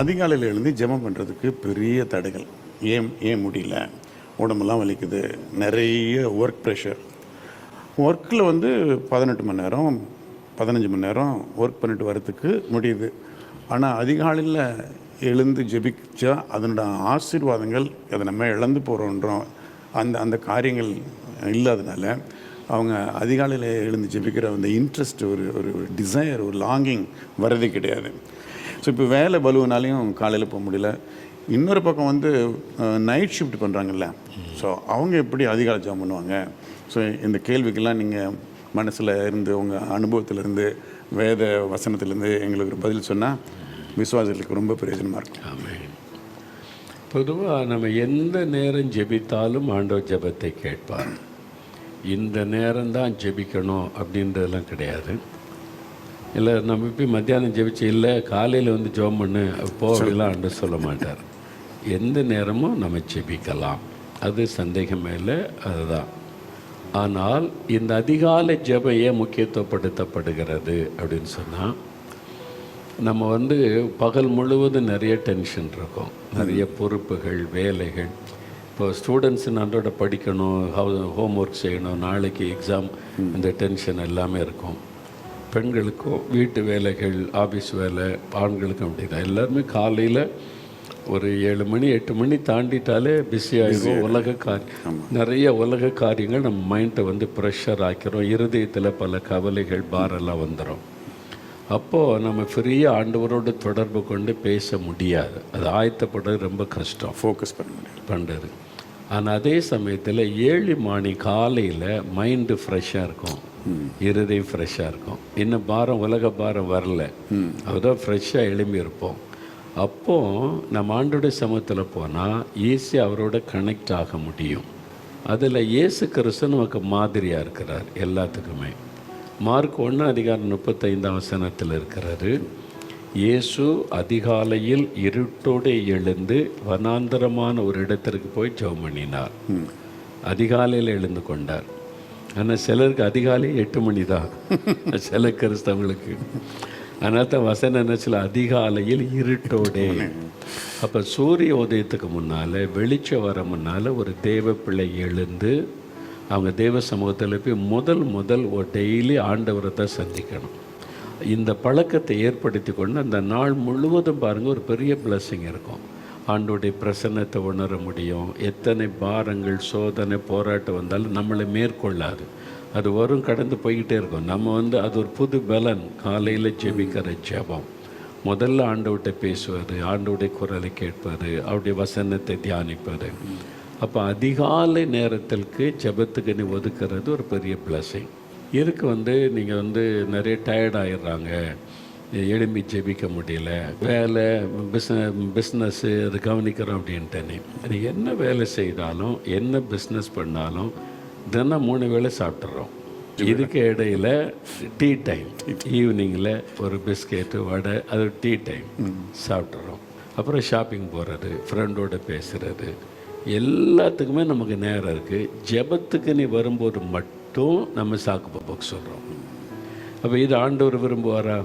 அதிகாலையில் எழுந்து ஜெபம் பண்ணுறதுக்கு பெரிய தடைகள். ஏன் முடியல, உடம்பெல்லாம் வலிக்குது, நிறைய ஒர்க் ப்ரெஷர். ஒர்க்கில் 18 மணி நேரம் 15 மணி நேரம் ஒர்க் பண்ணிட்டு வரத்துக்கு முடியுது. ஆனால் அதிகாலையில் எழுந்து ஜெபிச்சா அதனோட ஆசீர்வாதங்கள் அதை நம்ம இழந்து போகிறோன்றோம். அந்த காரியங்கள் இல்லாதனால அவங்க அதிகாலையில் எழுந்து ஜெபிக்கிற அந்த இன்ட்ரெஸ்ட், ஒரு டிசையர், ஒரு லாங்கிங் வரதே கிடையாது. ஸோ இப்போ வேலை பலுவினாலையும் காலையில் போக முடியல. இன்னொரு பக்கம் நைட் ஷிஃப்ட் பண்ணுறாங்கல்ல, ஸோ அவங்க எப்படி அதிகாலை ஜெபம் பண்ணுவாங்க? ஸோ இந்த கேள்விக்கெல்லாம் நீங்கள் மனசில் இருந்து உங்கள் அனுபவத்திலேருந்து வேத வசனத்திலேருந்து எங்களுக்கு ஒரு பதில் சொன்னால் விசுவாசத்துக்கு ரொம்ப பிரயோஜனமாக இருக்கும். ஆமென். பொதுவாக நம்ம எந்த நேரம் ஜெபித்தாலும் ஆண்டவர் ஜெபத்தை கேட்பார். இந்த நேரம்தான் ஜெபிக்கணும் அப்படின்றதெல்லாம் கிடையாது. இல்லை நம்ம இப்போ மத்தியானம் ஜெபிச்சு இல்லை காலையில் ஜெபம் பண்ணு போகலாம் ஆண்டவர் சொல்ல மாட்டார். எந்த நேரமும் நம்ம ஜெபிக்கலாம், அது சந்தேகமே இல்லை, அதுதான். ஆனால் இந்த அதிகாலை ஜெபம் ஏன் முக்கியத்துவப்படுத்தப்படுகிறது அப்படின்னு சொன்னால், நம்ம பகல் முழுவதும் நிறைய டென்ஷன் இருக்கும், நிறைய பொறுப்புகள், வேலைகள். இப்போ ஸ்டூடெண்ட்ஸு நன்றோட படிக்கணும், ஹோம் ஒர்க் செய்யணும், நாளைக்கு எக்ஸாம், இந்த டென்ஷன் எல்லாமே இருக்கும். பெண்களுக்கும் வீட்டு வேலைகள், ஆஃபீஸ் வேலை, ஆண்களுக்கும் அப்படி தான். எல்லாருமே காலையில் ஒரு 7 மணி 8 மணி தாண்டிட்டாலே பிஸி ஆகிடும். நிறைய உலக காரியங்கள் நம்ம மைண்டை ப்ரெஷர் ஆக்கிறோம். இருதயத்தில் பல கவலைகள், பாரெல்லாம் வந்துடும். அப்போது நம்ம ஃப்ரீயாக ஆண்டவரோடு தொடர்பு கொண்டு பேச முடியாது. அது ஆயத்தப்படுறது ரொம்ப கஷ்டம், ஃபோக்கஸ் பண்ணுறது. ஆனால் அதே சமயத்தில் ஏர்லி மார்னிங் காலையில் மைண்டு ஃப்ரெஷ்ஷாக இருக்கும், இருதயம் ஃப்ரெஷ்ஷாக இருக்கும். இன்னும் உலக பாரம் வரல, அதுதான் ஃப்ரெஷ்ஷாக எழும்பி இருப்போம். அப்போது நம்ம ஆண்டோடைய சமூகத்தில் போனால் ஈஸியாக அவரோட கனெக்ட் ஆக முடியும். அதில் இயேசு கிறிஸ்து நமக்கு மாதிரியாக இருக்கிறார் எல்லாத்துக்குமே. மார்க் 1:35 இருக்கிறாரு. இயேசு அதிகாலையில் இருட்டோடு எழுந்து வனாந்தரமான ஒரு இடத்திற்கு போய் ஜெபம் பண்ணினார். அதிகாலையில் எழுந்து கொண்டார். ஆனால் சிலருக்கு அதிகாலை 8 மணி தான், சில கிறிஸ்தவங்களுக்கு. அதனால தான் வசனம் என்ன சொல்ல, அதிகாலையில் இருட்டோடே. அப்போ சூரிய உதயத்துக்கு முன்னால், வெளிச்சம் வர முன்னால் ஒரு தேவ பிள்ளை எழுந்து அவங்க தேவ சமூகத்தில் போய் முதல் ஒரு டெய்லி ஆண்டவரை தான் சந்திக்கணும். இந்த பழக்கத்தை ஏற்படுத்தி கொண்டு அந்த நாள் முழுவதும் பாருங்கள் ஒரு பெரிய பிளஸ்ஸிங் இருக்கும். ஆண்டோடைய பிரசன்னத்தை உணர முடியும். எத்தனை பாரங்கள், சோதனை, போராட்டம் வந்தாலும் நம்மளை மேற்கொள்ளாது. அது வரும், கடந்து போய்கிட்டே இருக்கும். நம்ம அது ஒரு புது பலன். காலையில் ஜெபிக்கிற ஜெபம், முதல்ல ஆண்டவர்கிட்ட பேசுவது, ஆண்டவருடைய குரலை கேட்பது, அவருடைய வசனத்தை தியானிப்பது. அப்போ அதிகாலை நேரத்திற்கு ஜெபத்துக்கு நீ ஒதுக்கிறது ஒரு பெரிய பிளஸிங். இதுக்கு நீங்கள் நிறைய டயர்ட் ஆகிடுறாங்க, எழும்பி ஜெபிக்க முடியல, வேலை, பிஸ்னஸ்ஸு அது கவனிக்கிறோம் அப்படின்ட்டு. அது என்ன வேலை செய்தாலும், என்ன பிஸ்னஸ் பண்ணாலும் தினம் 3 வேளை சாப்பிட்றோம். இதுக்கு இடையில் டீ டைம், ஈவினிங்கில் ஒரு பிஸ்கெட்டு, வடை, அது டீ டைம் சாப்பிட்றோம். அப்புறம் ஷாப்பிங் போகிறது, ஃப்ரெண்டோடு பேசுகிறது, எல்லாத்துக்குமே நமக்கு நேரம் இருக்குது. ஜெபத்துக்கு நீ வரும்போது மட்டும் நம்ம சாக்கு போக்கு சொல்கிறோம். அப்போ இது ஆண்டவர் விரும்புவாரா?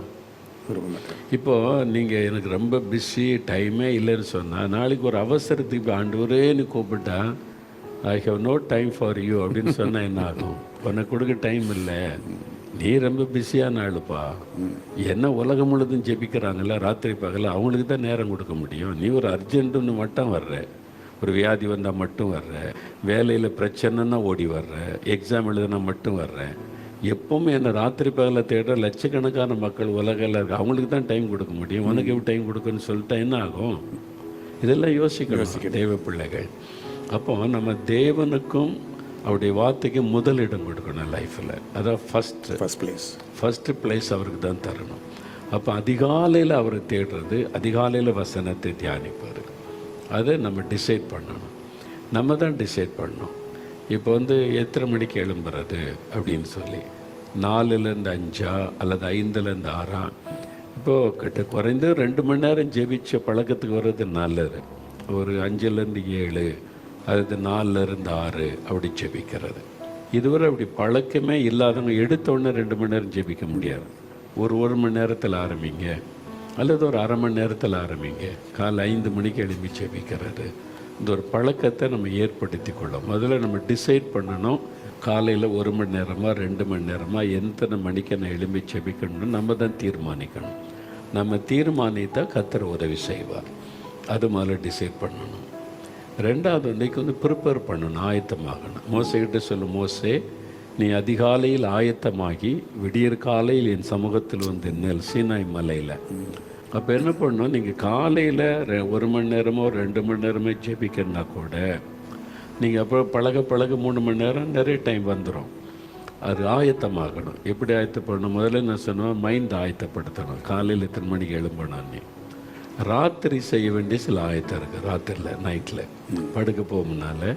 இப்போது நீங்கள் எனக்கு ரொம்ப பிஸி, டைமே இல்லைன்னு சொன்னால், நாளைக்கு ஒரு அவசரத்துக்கு இப்போ ஆண்டவரே நீ கூப்பிட்டா, I have no time for you அப்படின்னு சொன்னால் என்ன ஆகும்? உனக்கு கொடுக்க டைம் இல்லை, நீ ரொம்ப பிஸியான ஆளுப்பா. என்ன உலகம் முழுதும் ஜெபிக்கிறாங்கல்ல, ராத்திரி பகல, அவங்களுக்கு தான் நேரம் கொடுக்க முடியும். நீ ஒரு அர்ஜென்ட்டுன்னு மட்டும் வர்ற, ஒரு வியாதி வந்தால் மட்டும் வர்ற, வேலையில் பிரச்சனைன்னா ஓடி வர்ற, எக்ஸாம் எழுதுனா மட்டும் வர்றேன். எப்போவுமே என்ன ராத்திரி பகலில் தேடுற லட்சக்கணக்கான மக்கள் உலகில் இருக்க, அவங்களுக்கு தான் டைம் கொடுக்க முடியும், உனக்கு எப்படி டைம் கொடுக்குன்னு சொல்லிட்டா என்ன ஆகும்? இதெல்லாம் யோசிக்க தேவ பிள்ளைகள். அப்போ நம்ம தேவனுக்கும் அவருடைய வார்த்தைக்கு முதலிடம் கொடுக்கணும் லைஃப்பில். அதான் ஃபஸ்ட்டு பிளேஸ் அவருக்கு தான் தரணும். அப்போ அதிகாலையில் அவரை தேடுறது, அதிகாலையில் வசனத்தை தியானிப்பார். அதை நம்ம டிசைட் பண்ணணும், நம்ம தான் டிசைட் பண்ணணும். இப்போ எத்தனை மணிக்கு எழும்புறது அப்படின்னு சொல்லி, 4லேருந்து 5 அல்லது 5லேருந்து 6. இப்போது குறைந்து 2 மணி நேரம் ஜெபிச்ச பழக்கத்துக்கு வர்றது நல்லது. ஒரு 5லேருந்து 7, அது 4லேருந்து 6 அப்படி ஜெபிக்கிறது. இதுவரை அப்படி பழக்கமே இல்லாதவங்க எடுத்தோடனே 2 மணி நேரம் ஜெபிக்க முடியாது. ஒரு மணி நேரத்தில் ஆரம்பிங்க, அல்லது ஒரு அரை மணி நேரத்தில் ஆரம்பிங்க. காலை 5 மணிக்கு எழுப்பி ஜெபிக்கிறது. இந்த ஒரு பழக்கத்தை நம்ம ஏற்படுத்தி கொள்ளும். முதல்ல நம்ம டிசைட் பண்ணணும், காலையில் 1 மணி நேரமாக 2 மணி நேரமாக எத்தனை மணிக்கு நான் எழுப்பி ஜெபிக்கணும்னு நம்ம தான் தீர்மானிக்கணும். நம்ம தீர்மானித்தா கர்த்தர் உதவி செய்வார். அது முதல்ல டிசைட் பண்ணணும். ரெண்டாவது வந்து ப்ரிப்பேர் பண்ணணும், ஆயத்தமாகணும். மோசைகிட்ட சொல்லும், மோசே நீ அதிகாலையில் ஆயத்தமாகி விடியற் காலையில் என் சமூகத்தில் வந்து நெல் சீனாய் மலையில். அப்போ என்ன பண்ணணும், நீங்கள் காலையில் 1 மணி நேரமோ 2 மணி நேரமோ ஜெபிக்கணுன்னா கூட நீங்கள் அப்புறம் பழக 3 மணி நேரம் நிறைய டைம் வந்துடும். அது ஆயத்தமாகணும். எப்படி ஆயத்தப்படணும்? முதல்ல நான் சொன்னேன், மைண்ட் ஆயத்தப்படுத்தணும். காலையில் எத்தனை மணிக்கு எழும்பணும்? ராத்திரி செய்ய வேண்டிய சில ஆயத்தம் இருக்குது. ராத்திரியில் நைட்டில் படுக்க போகும்னால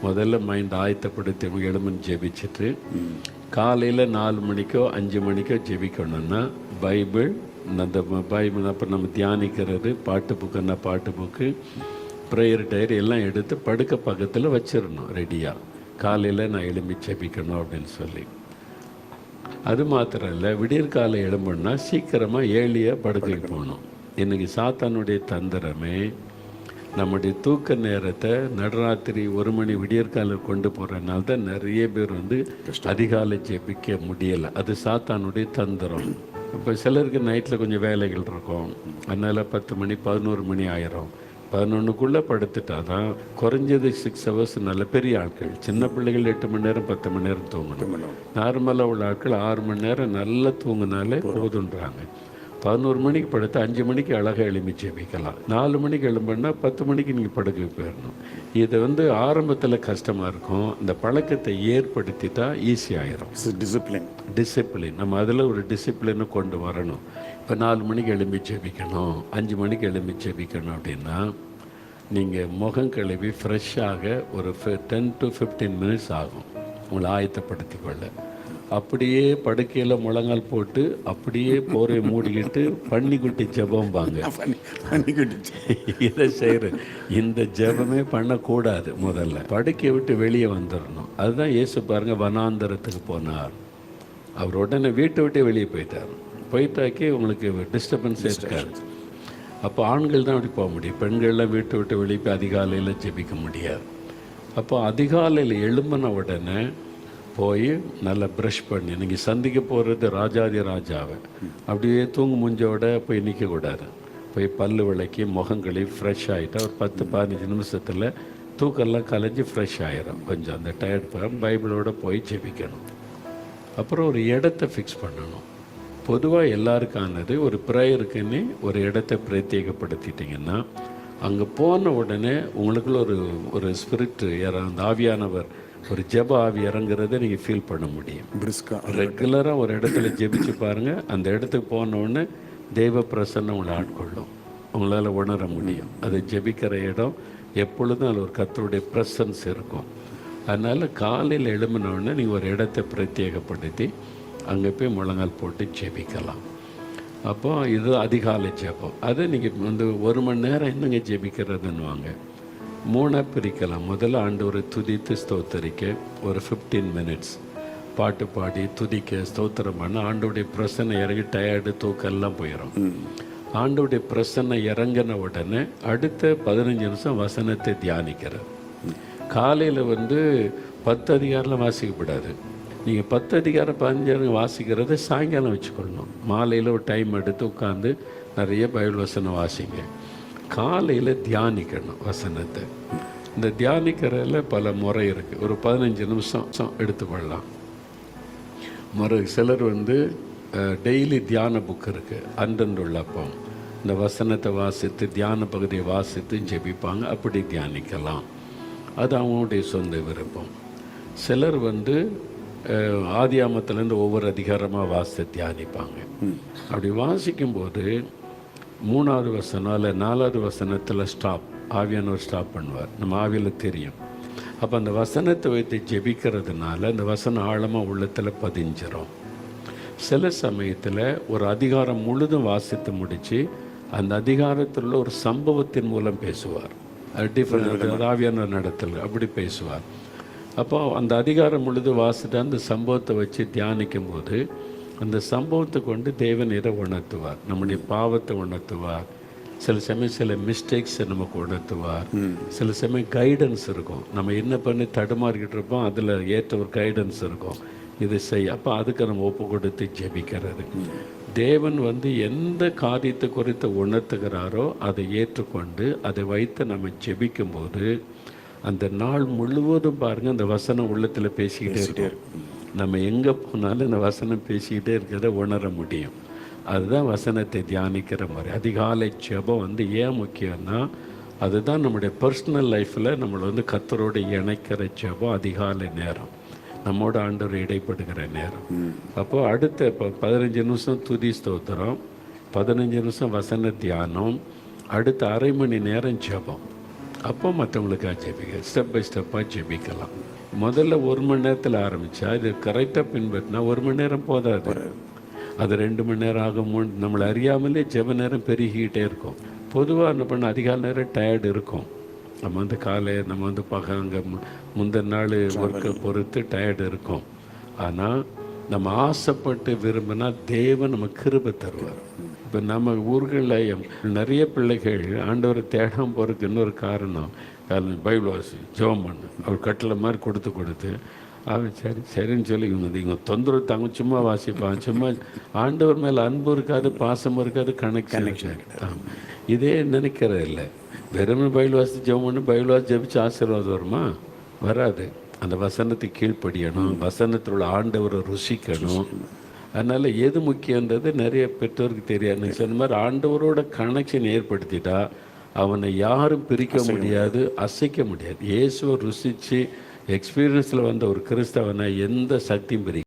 முதல்ல மைண்ட் ஆயத்தப்படுத்தி எழுமன் ஜெபிச்சுட்டு காலையில் 4 மணிக்கோ 5 மணிக்கோ ஜெபிக்கணும்னா பைபிள், அந்த பைபிள் அப்புறம் நம்ம தியானிக்கிறது, பாட்டு புக்குன்னா பாட்டு புக்கு, ப்ரேயர் டைரி எல்லாம் எடுத்து படுக்க பக்கத்தில் வச்சிடணும் ரெடியாக. காலையில் நான் எழும்பி ஜெபிக்கணும் அப்படின்னு சொல்லி. அது மாத்திரம் இல்லை, விடியற்காலை எழும்புன்னா சீக்கிரமாக ஏழியாக படுக்கைக்கு போகணும். இன்றைக்கி சாத்தானுடைய தந்திரமே நம்முடைய தூக்க நேரத்தை நடுராத்திரி 1 மணி விடியற்காலம் கொண்டு போகிறனால தான் நிறைய பேர் வந்து அதிகாலை ஜெபிக்க முடியலை. அது சாத்தானுடைய தந்திரம். இப்போ சிலருக்கு நைட்டில் கொஞ்சம் வேலைகள் இருக்கும், அதனால் 10 மணி 11 மணி ஆயிரும். 11க்குள்ளே படுத்துட்டா தான் குறைஞ்சது 6 ஹவர்ஸ். நல்ல பெரிய ஆட்கள், சின்ன பிள்ளைகள் 8 மணி நேரம் 10 மணி நேரம் தூங்கணும். நார்மலாக உள்ள ஆட்கள் 6 மணி நேரம் நல்லா தூங்கினாலே போதுன்றாங்க. 11 மணிக்கு படுத்து 5 மணிக்கு அழகாக எழுப்பி ஜெபிக்கலாம். 4 மணிக்கு எழும்புன்னா 10 மணிக்கு நீங்கள் படுக்க போயிடணும். இது வந்து ஆரம்பத்தில் கஷ்டமாக இருக்கும். இந்த பழக்கத்தை ஏற்படுத்திட்டா ஈஸியாகிடும். டிசிப்ளின் நம்ம அதில் ஒரு டிசிப்ளினை கொண்டு வரணும். இப்போ 4 மணிக்கு எழுப்பி ஜெபிக்கணும், 5 மணிக்கு எழுப்பி ஜெபிக்கணும் அப்படின்னா நீங்கள் முகம் கழுவி ஃப்ரெஷ்ஷாக ஒரு 10 to 15 மினிட்ஸ் ஆகும் உங்களை ஆயத்தப்படுத்தி கொள்ள. அப்படியே படுக்கையில் முழங்கால் போட்டு அப்படியே போரை மூடிக்கிட்டு பன்னிக்குட்டி ஜெபம்பாங்க. இதை செய்கிற இந்த ஜெபமே பண்ணக்கூடாது. முதல்ல படுக்கையை விட்டு வெளியே வந்துடணும். அதுதான் இயேசு பாருங்கள், வனாந்தரத்துக்கு போனார். அவர் உடனே வீட்டை விட்டே வெளியே போயிட்டாக்கி உங்களுக்கு டிஸ்டர்பன்ஸ் இருக்காது. அப்போ ஆண்கள் தான் அப்படி போக முடியும். பெண்கள்லாம் வீட்டை விட்டு வெளியே போய் அதிகாலையில் ஜெபிக்க முடியாது. அப்போ அதிகாலையில் எழும்பின உடனே போய் நல்லா ப்ரஷ் பண்ணி, நீங்கள் சந்திக்க போகிறது ராஜாதி ராஜாவை. அப்படியே தூங்கு முஞ்சோட போய் நிற்கக்கூடாது. போய் பல்லு விளக்கி முகங்களி ஃப்ரெஷ் ஆகிட்டா ஒரு 10-15 நிமிஷத்தில் தூக்கெல்லாம் கலைஞ்சி ஃப்ரெஷ் ஆகிடும். கொஞ்சம் அந்த டயர்ட் பண்ண பைபிளோட போய் ஜெபிக்கணும். அப்புறம் ஒரு இடத்த ஃபிக்ஸ் பண்ணணும். பொதுவாக எல்லாருக்கானது ஒரு ப்ரேயருக்குன்னு ஒரு இடத்த பிரத்யேகப்படுத்திட்டிங்கன்னா அங்கே போன உடனே உங்களுக்குள்ள ஒரு ஸ்பிரிட், அந்த ஆவியானவர், ஒரு ஜெப ஆவி இறங்குறதை நீங்கள் ஃபீல் பண்ண முடியும். ரெகுலராக ஒரு இடத்துல ஜெபிச்சு பாருங்கள். அந்த இடத்துக்கு போனோடனே தெய்வ பிரசன்னம் உங்களை ஆட்கொள்ளும். உங்களால் உணர முடியும். அது ஜெபிக்கிற இடம் எப்பொழுதும் அதில் ஒரு கர்த்தருடைய ப்ரெசன்ஸ் இருக்கும். அதனால் காலையில் எழும்பினோடனே நீங்கள் ஒரு இடத்தை பிரத்யேகப்படுத்தி அங்கே போய் முழங்கால் போட்டு ஜெபிக்கலாம். அப்போ இது அதிகாலை ஜெபம். அதை நீங்கள் வந்து 1 மணி நேரம் என்னங்க ஜெபிக்கிறதுன்னுவாங்க. 3 பிரிக்கலாம். முதல்ல ஆண்டவரை துதித்து ஸ்தோத்தரிக்க ஒரு 15 மினிட்ஸ் பாட்டு பாடி துதிக்க ஸ்தோத்திரம் பண்ண ஆண்டோடைய பிரசன்னை இறங்கி டயர்டு தூக்கெல்லாம் போயிடும். ஆண்டோடைய பிரசன்னை இறங்கின உடனே அடுத்த 15 நிமிஷம் வசனத்தை தியானிக்கிறது. காலையில் வந்து 10 அதிகாரம்லாம் வாசிக்கப்படாது. நீங்கள் 10 அதிகாரம் 15 வாசிக்கிறத சாயங்காலம் வச்சுக்கொள்ளணும். மாலையில் ஒரு டைம் எடுத்து உட்காந்து நிறைய பைபிள் வசனம் வாசிங்க. காலையில் தியானிக்கணும் வசனத்தை. இந்த தியானிக்கிறதுல பல முறை இருக்குது. ஒரு 15 நிமிஷம் எடுத்துக்கொள்ளலாம். சிலர் வந்து டெய்லி தியான புக் இருக்குது, அன்றன்றுள்ளப்பம். இந்த வசனத்தை வாசித்து தியான பகுதியை வாசித்து ஜெபிப்பாங்க. அப்படி தியானிக்கலாம். அது அவங்களுடைய சொந்த விருப்பம். சிலர் வந்து ஆதியாமத்துலேருந்து ஒவ்வொரு அதிகாரமாக வாசித்து தியானிப்பாங்க. அப்படி வாசிக்கும்போது 3வது வசனம் இல்லை 4வது வசனத்தில் ஸ்டாப், ஆவியானவர் ஸ்டாப் பண்ணுவார். நம்ம ஆவியில் தெரியும். அப்போ அந்த வசனத்தை வைத்து ஜெபிக்கிறதுனால அந்த வசனம் ஆழமாக உள்ளத்தில் பதிஞ்சிடும். சில சமயத்தில் ஒரு அதிகாரம் முழுதும் வாசித்து முடித்து அந்த அதிகாரத்தில் ஒரு சம்பவத்தின் மூலம் பேசுவார். அது டிஃப்ரெண்ட், ஆவியானவர் நடத்தல் அப்படி பேசுவார். அப்போ அந்த அதிகாரம் முழுது வாசிட்டு அந்த சம்பவத்தை வச்சு தியானிக்கும் போது அந்த சம்பவத்தை கொண்டு தேவன் இதை உணர்த்துவார், நம்முடைய பாவத்தை உணர்த்துவார், சில சமயம் சில மிஸ்டேக்ஸை நமக்கு உணர்த்துவார், சில சமயம் கைடன்ஸ் இருக்கும், நம்ம என்ன பண்ணி தடுமாறிக்கிட்டு இருப்போம், அதில் ஏற்ற ஒரு கைடன்ஸ் இருக்கும், இது செய்ய. அப்போ அதுக்கு நம்ம ஒப்பு கொடுத்து ஜெபிக்கிறது. தேவன் எந்த காரியத்தை குறித்து உணர்த்துகிறாரோ அதை ஏற்றுக்கொண்டு அதை வைத்து நம்ம ஜெபிக்கும்போது அந்த நாள் முழுவதும் பாருங்கள் அந்த வசனம் உள்ளத்தில் பேசிக்கிட்டே இருக்கும். நம்ம எங்கே போனாலும் இந்த வசனம் பேசிக்கிட்டே இருக்கிறத உணர முடியும். அதுதான் வசனத்தை தியானிக்கிற மாதிரி. அதிகாலை ஜெபம் ஏன் முக்கியம்னா, அதுதான் நம்முடைய பர்சனல் லைஃப்பில் நம்மளை கர்த்தரோடு இணைக்கிற ஜெபம். அதிகாலை நேரம் நம்மோட ஆண்டவர் இடைப்படுகிற நேரம். அப்போது அடுத்த இப்போ 15 நிமிஷம் துதி ஸ்தோத்திரம், 15 நிமிஷம் வசன தியானம், அடுத்த அரை மணி நேரம் ஜெபம். அப்போ மற்றவங்களுக்காக ஜெபிக்க ஸ்டெப் பை ஸ்டெப்பாக ஜெபிக்கலாம். முதல்ல 1 மணி நேரத்தில் ஆரம்பித்தா இது கரெக்டாக பின்பற்றினா 1 மணி நேரம் போதாது, அது 2 மணி நேரம் ஆகும். நம்மளை அறியாமலே ஜெப நேரம் பெருகிக்கிட்டே இருக்கும். பொதுவாக என்ன பண்ண அதிகாலை நேரம் டயர்டு இருக்கும். நம்ம காலை நம்ம அங்கே முந்தின நாள் ஒர்க்கை பொறுத்து டயர்டு இருக்கும். ஆனால் நம்ம ஆசைப்பட்டு விரும்பினா தேவன் நம்ம கிருபை தருவார். இப்போ நம்ம ஊர்களில் நிறைய பிள்ளைகள் ஆண்டவரை தேடாமல் போகிறதுக்கு இன்னொரு காரணம், பைபிள் வாசி ஜெபம் பண்ணு அவர் கட்டில் மாதிரி கொடுத்து அவன் சரின்னு சொல்லி இவங்க தொந்தரவு தாங்க சும்மா வாசிப்பான், சும்மா ஆண்டவர் மேலே அன்பு இருக்காது, பாசம் இருக்காது, கனெக்ஷன். இதே நினைக்கிறது இல்லை. வெறும் பைபிள் வாசி ஜெபம் பண்ணு, பைபிள் வாசி ஜெபிச்சு ஆசீர்வாதம் வருமா? வராது. அந்த வசனத்துக்கு கீழ்ப்படியணும், வசனத்தில் உள்ள ஆண்டவரை ருசிக்கணும். அதனால் எது முக்கியன்றது நிறைய பெற்றோருக்கு தெரியாது. நீங்கள் சொன்ன மாதிரி ஆண்டவரோட கனெக்ஷன் ஏற்படுத்திட்டா அவனை யாரும் பிரிக்க முடியாது, அசைக்க முடியாது. இயேசுவை ருசித்து எக்ஸ்பீரியன்ஸில் வந்த ஒரு கிறிஸ்தவனை எந்த சக்தியும் பிரிக்க